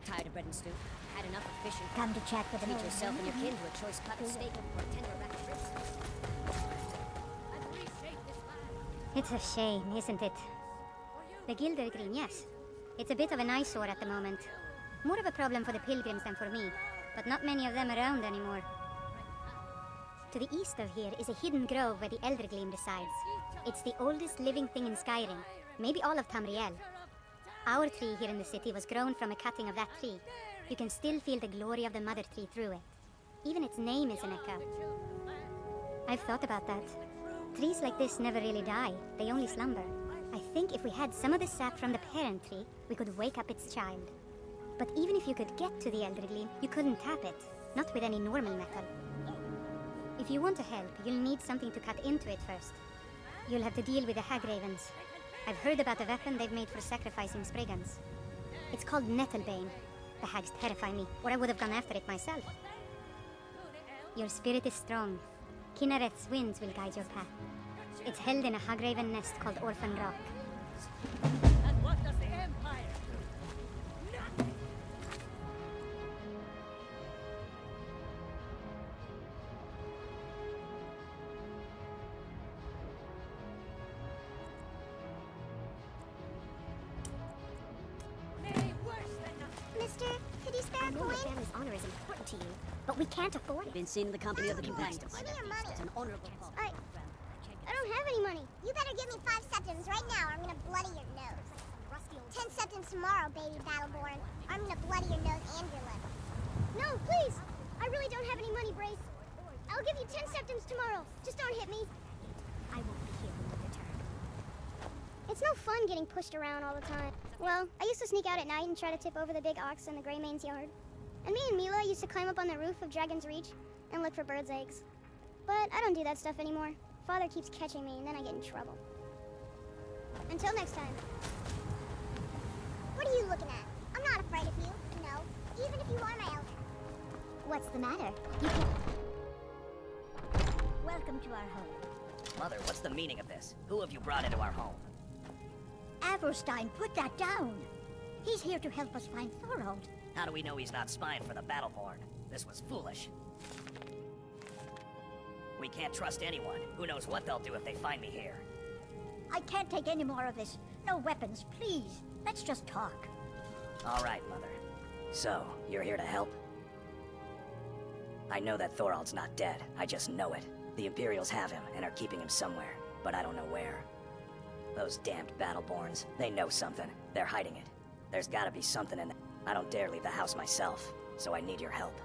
tired of bread and stew. Had enough of fishing. Come to chat with Treat me. yourself and your kin to a choice cut of steak or a tender rack of ribs. It's a shame, isn't it? The Gilder Green, yes. It's a bit of an eyesore at the moment. More of a problem for the pilgrims than for me, but not many of them around anymore. To the east of here is a hidden grove where the Eldergleam resides. It's the oldest living thing in Skyrim, maybe all of Tamriel. Our tree here in the city was grown from a cutting of that tree. You can still feel the glory of the mother tree through it. Even its name is an echo. I've thought about that. Trees like this never really die, they only slumber. I think if we had some of the sap from the parent tree, we could wake up its child. But even if you could get to the Eldergleam, you couldn't tap it, not with any normal metal. If you want to help, you'll need something to cut into it first. You'll have to deal with the Hagravens. I've heard about the weapon they've made for sacrificing Spriggans. It's called Nettlebane. The hags terrify me, or I would have gone after it myself. Your spirit is strong. Kinnereth's winds will guide your path. It's held in a Hagraven nest called Orphan Rock. And what does the Empire do? Nothing! Nay, worse than nothing. Mister, could you spare a I know coin? your family's honor is important to you, but we can't afford it. Been seen in the company of the Give companions. me your money. It's an honorable call. I don't have any money. You better give me 5 septims right now or I'm gonna bloody your nose. 10 septims tomorrow, baby Battleborn. I'm gonna bloody your nose and your lip. No, please! I really don't have any money, Brace. I'll give you 10 septims tomorrow. Just don't hit me. I won't be here when you return. It's no fun getting pushed around all the time. Well, I used to sneak out at night and try to tip over the big ox in the Greymane's yard. And me and Mila used to climb up on the roof of Dragon's Reach and look for birds' eggs. But I don't do that stuff anymore. Father keeps catching me and then I get in trouble. Until next time. What are you looking at? I'm not afraid of you, no. Even if you are my elder. What's the matter? You can... Welcome to our home. Mother, what's the meaning of this? Who have you brought into our home? Averstein, put that down! He's here to help us find Thorold. How do we know he's not spying for the Battleborn? This was foolish. We can't trust anyone. Who knows what they'll do if they find me here. I can't take any more of this. No weapons, please. Let's just talk. All right, Mother. So, you're here to help? I know that Thorald's not dead. I just know it. The Imperials have him and are keeping him somewhere, but I don't know where. Those damned Battleborns, they know something. They're hiding it. There's gotta be something in there. I don't dare leave the house myself, so I need your help.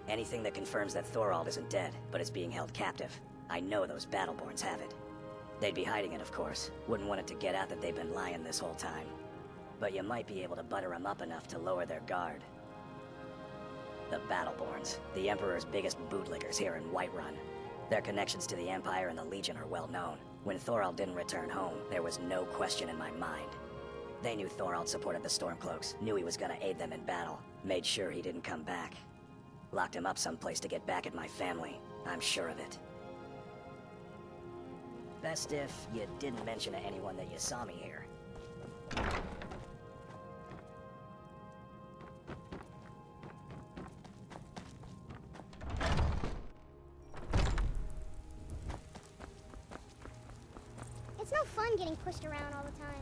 Anything that confirms that Thorald isn't dead, but is being held captive. I know those Battleborns have it. They'd be hiding it, of course. Wouldn't want it to get out that they've been lying this whole time. But you might be able to butter them up enough to lower their guard. The Battleborns, the Emperor's biggest bootlickers here in Whiterun. Their connections to the Empire and the Legion are well known. When Thorald didn't return home, there was no question in my mind. They knew Thorald supported the Stormcloaks, knew he was gonna aid them in battle, made sure he didn't come back. Locked him up someplace to get back at my family. I'm sure of it. Best if you didn't mention to anyone that you saw me here. It's no fun getting pushed around all the time.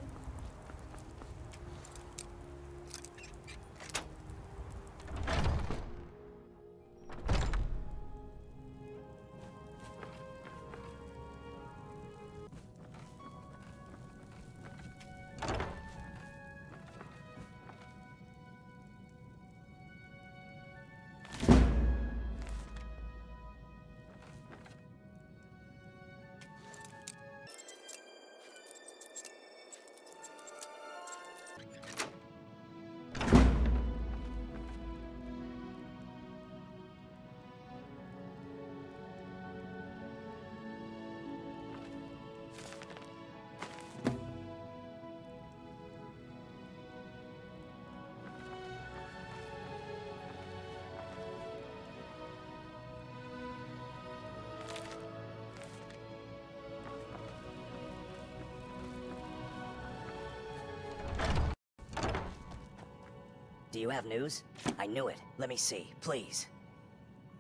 Do you have news? I knew it. Let me see, please.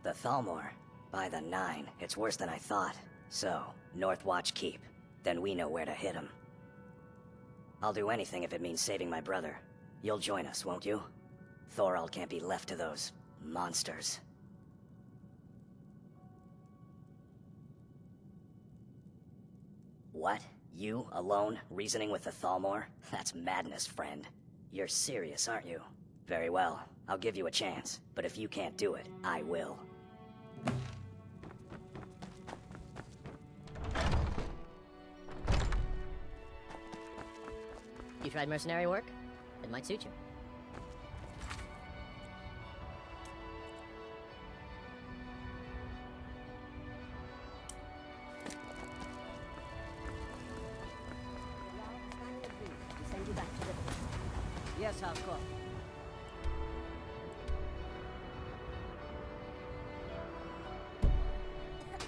The Thalmor. By the 9, it's worse than I thought. So, North Watch Keep. Then we know where to hit him. I'll do anything if it means saving my brother. You'll join us, won't you? Thorald can't be left to those monsters. What? You, alone, reasoning with the Thalmor? That's madness, friend. You're serious, aren't you? Very well. I'll give you a chance. But if you can't do it, I will. You tried mercenary work? It might suit you. Send you back to the... Yes, of course.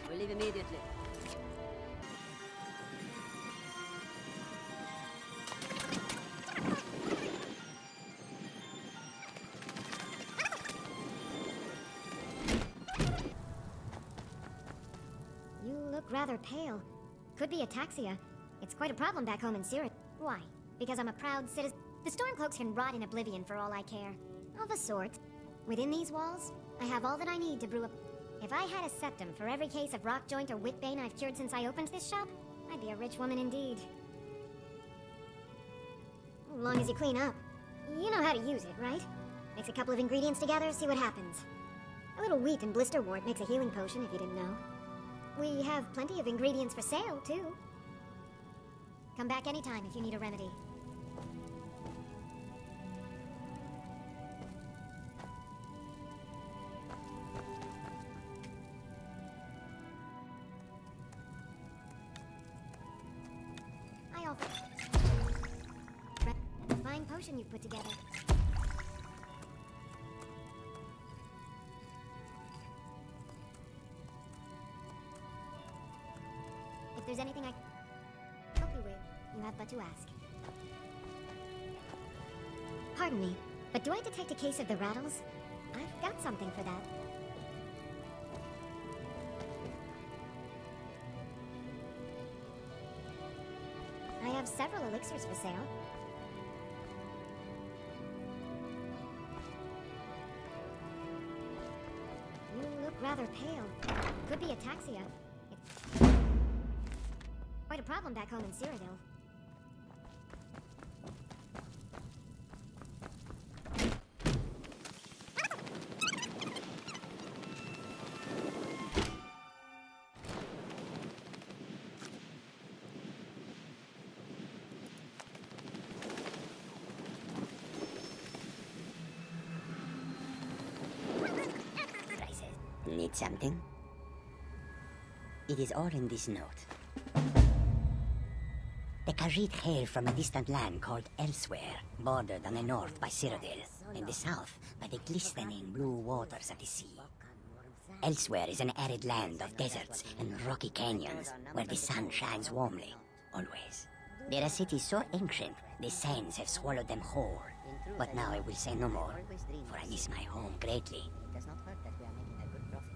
We leave immediately. You look rather pale. Could be ataxia. It's quite a problem back home in Syria. Why? Because I'm a proud citizen. The Stormcloaks can rot in oblivion for all I care. Of a sort. Within these walls, I have all that I need to brew a... If I had a septum for every case of rock joint or whitbane I've cured since I opened this shop, I'd be a rich woman indeed. As long as you clean up. You know how to use it, right? Mix a couple of ingredients together, see what happens. A little wheat and blister wort makes a healing potion, if you didn't know. We have plenty of ingredients for sale, too. Come back anytime if you need a remedy. I offer... Fine potion you've put together. If there's anything I can help you with, you have but to ask. Pardon me, but do I detect a case of the rattles? I've got something for that. I have several elixirs for sale. You look rather pale. Could be ataxia. It's quite a problem back home in Cyrodiil. Need something? It is all in this note. The Khajiit hail from a distant land called Elsewhere, bordered on the north by Cyrodiil, and the south by the glistening blue waters of the sea. Elsewhere is an arid land of deserts and rocky canyons, where the sun shines warmly, always. They are cities so ancient, the sands have swallowed them whole. But now I will say no more, for I miss my home greatly.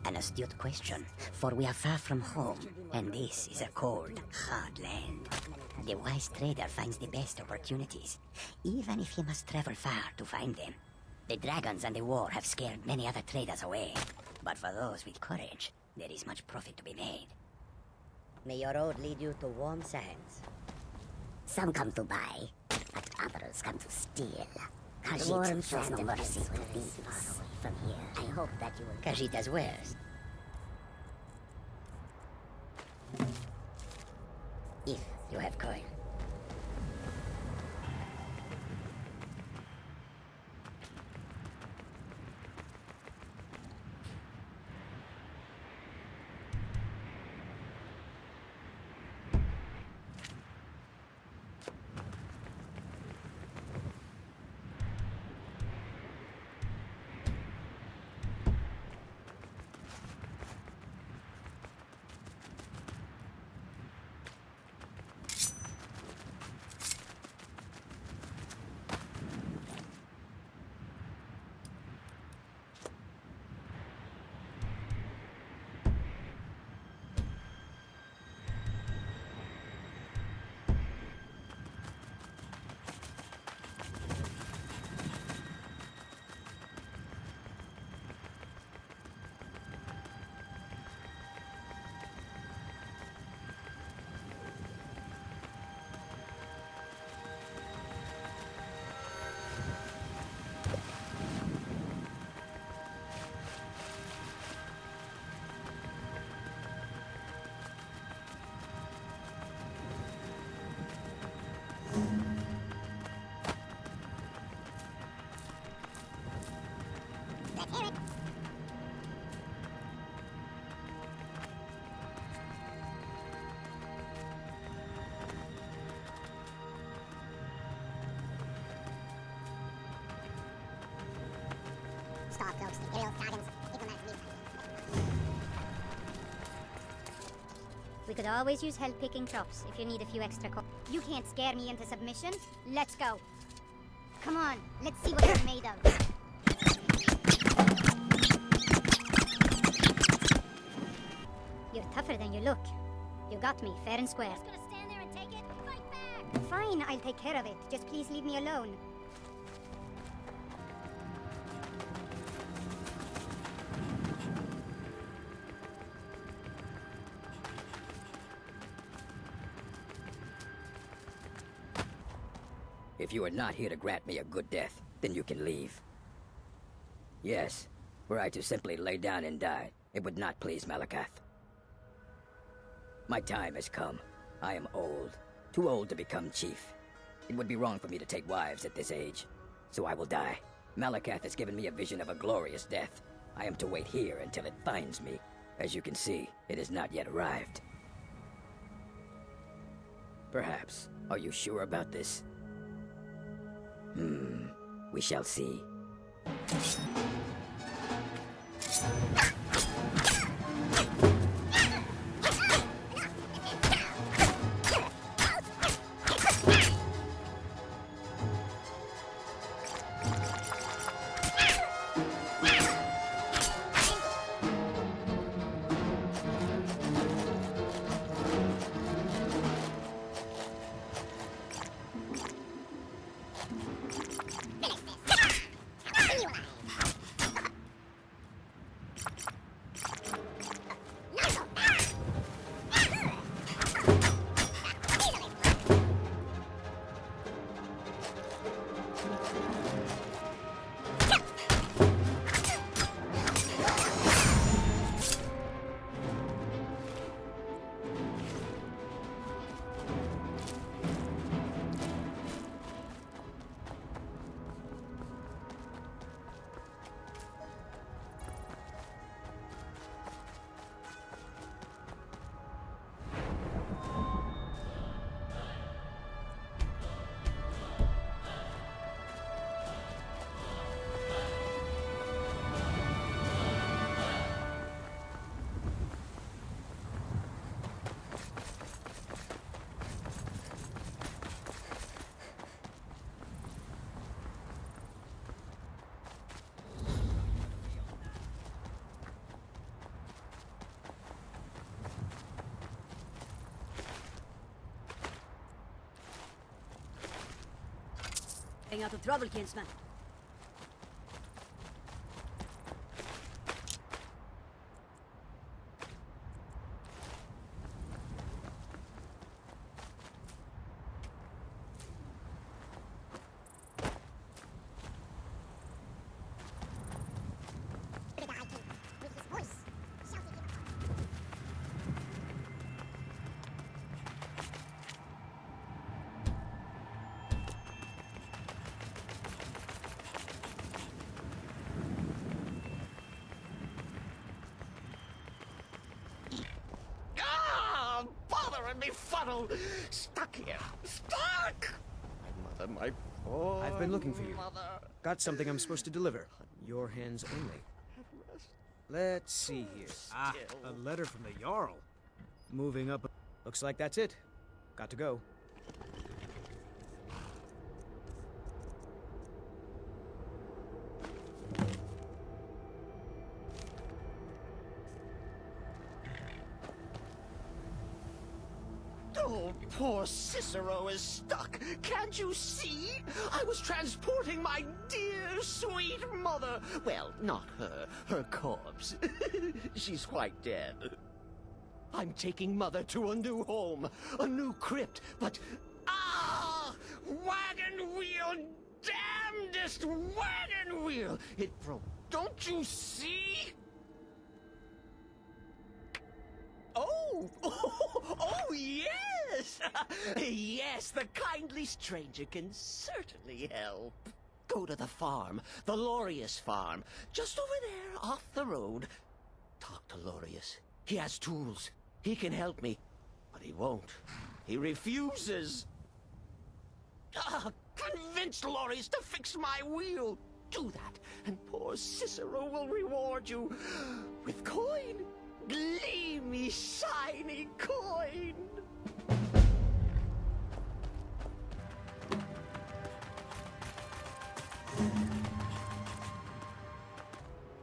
An astute question, for we are far from home, and this is a cold, hard land. The wise trader finds the best opportunities, even if he must travel far to find them. The dragons and the war have scared many other traders away, but for those with courage, there is much profit to be made. May your road lead you to warm sands. Some come to buy, but others come to steal. Khajiit shows no mercy to thieves from here. I hope that you will... Khajiit has wares. If you have coin. We could always use help picking crops if you need a few extra You can't scare me into submission. Let's go. Come on, let's see what you're made of. You're tougher than you look. You got me, fair and square. Just gonna stand there and take it? Fight back! Fine, I'll take care of it. Just please leave me alone. If you are not here to grant me a good death, then you can leave. Yes, were I to simply lay down and die, it would not please Malakath. My time has come. I am old. Too old to become chief. It would be wrong for me to take wives at this age. So I will die. Malakath has given me a vision of a glorious death. I am to wait here until it finds me. As you can see, it has not yet arrived. Perhaps. Are you sure about this? We shall see. Staying out of trouble, kinsman. Me fuddle! Stuck here! Stuck! My mother, my poor I've been looking for you. mother. Got something I'm supposed to deliver. Your hands only. Let's see here. Ah, a letter from the Jarl. Moving up. Looks like that's it. Got to go. Oh, poor Cicero is stuck. Can't you see? I was transporting my dear, sweet mother. Well, not her. Her corpse. She's quite dead. I'm taking Mother to a new home, a new crypt, but... Ah! Wagon wheel! Damnedest wagon wheel! It broke. Don't you see? Oh! Oh, yes! Yes, the kindly stranger can certainly help. Go to the farm, the Lorius farm, just over there, off the road. Talk to Lorius. He has tools. He can help me. But he won't. He refuses. Convince Lorius to fix my wheel. Do that, and poor Cicero will reward you with coin. Gleamy, shiny coin.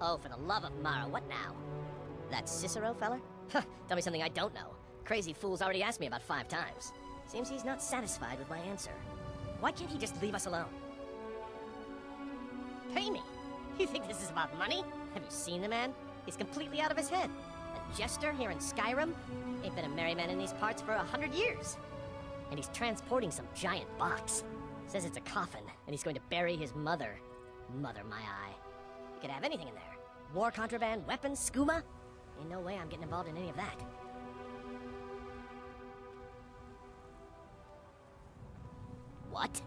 Oh, for the love of Mara, what now? That Cicero fella? Huh, tell me something I don't know. Crazy fool's already asked me about 5 times. Seems he's not satisfied with my answer. Why can't he just leave us alone? Pay me? You think this is about money? Have you seen the man? He's completely out of his head. A jester here in Skyrim? Ain't been a merry man in these parts for 100 years. And he's transporting some giant box. Says it's a coffin, and he's going to bury his mother. Mother, my eye. You could have anything in there. War contraband, weapons, skooma? Ain't no way I'm getting involved in any of that. What?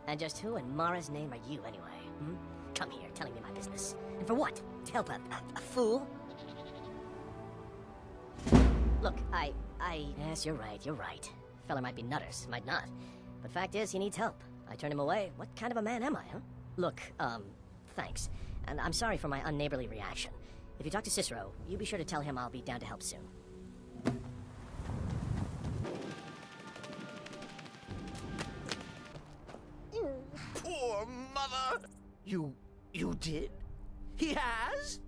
And just who in Mara's name are you, anyway? Hmm? Come here, telling me my business. And for what? To help a fool? Look, Yes, you're right. Fella might be nutters, might not. But fact is, he needs help. I turned him away. What kind of a man am I, huh? Look, thanks. And I'm sorry for my unneighborly reaction. If you talk to Cicero, you be sure to tell him I'll be down to help soon. Poor mother! You did? He has?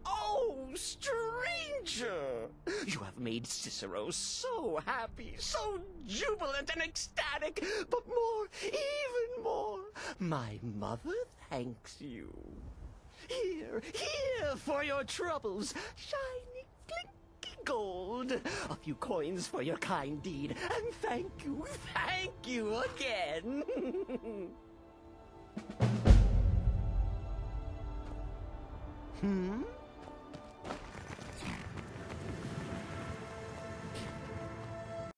Oh, stranger! You have made Cicero so happy, so jubilant and ecstatic, but more, even more, my mother thanks you. Here for your troubles, shiny, clinky gold. A few coins for your kind deed, and thank you again. Hmm?